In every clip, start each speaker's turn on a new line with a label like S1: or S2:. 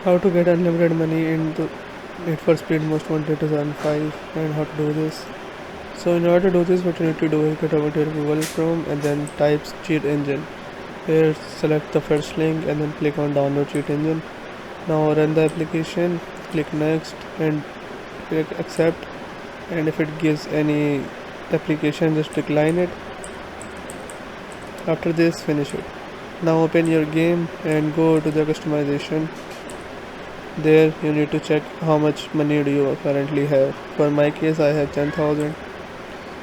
S1: How to get unlimited money in the Need for Speed Most Wanted 2005 and how to do this. So in order to do this, what you need to do is get over to your Google Chrome and then type cheat engine. Here select the first link and then click on download cheat engine. Now run the application, click next and click accept, and if it gives any application just decline it. After this finish it. Now open your game and go to the customization. There you need to check how much money do you currently have. For my case I have 10,000.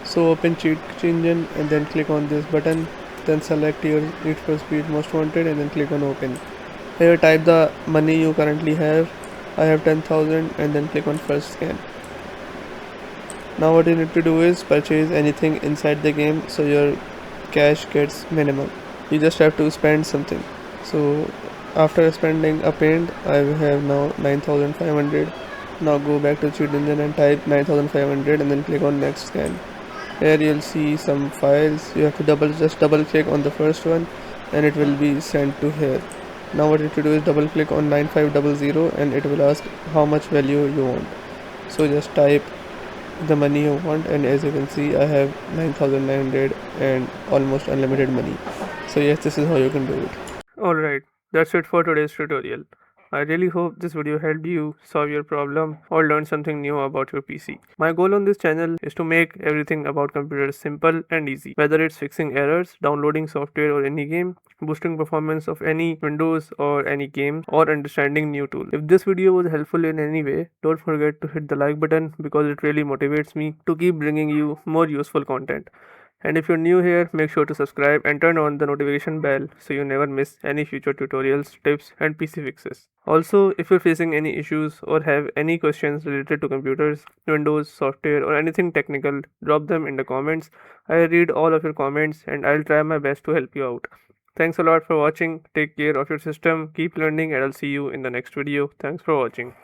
S1: So open cheat engine and then click on this button. Then select your Need for Speed Most Wanted and then click on open. Here type the money you currently have. I have 10,000 and then click on first scan. Now what you need to do is purchase anything inside the game so your cash gets minimum. You just have to spend something. So after spending a paint, I have now 9,500. Now go back to cheat engine and type 9,500 and then click on next scan. Here you'll see some files. You have to just double click on the first one and it will be sent to here. Now what you have to do is double click on 9500 and it will ask how much value you want. So just type the money you want, and as you can see I have 9,900 and almost unlimited money. So yes, this is how you can do it. Alright, that's it for today's tutorial. I really hope this video helped you solve your problem or learn something new about your PC. My goal on this channel is to make everything about computers simple and easy, whether it's fixing errors, downloading software or any game, boosting performance of any Windows or any game, or understanding new tools. If this video was helpful in any way, don't forget to hit the like button because it really motivates me to keep bringing you more useful content. And if you're new here, make sure to subscribe and turn on the notification bell so you never miss any future tutorials, tips, and PC fixes. Also, if you're facing any issues or have any questions related to computers, Windows, software, or anything technical, drop them in the comments. I read all of your comments and I'll try my best to help you out. Thanks a lot for watching. Take care of your system, keep learning, and I'll see you in the next video. Thanks for watching.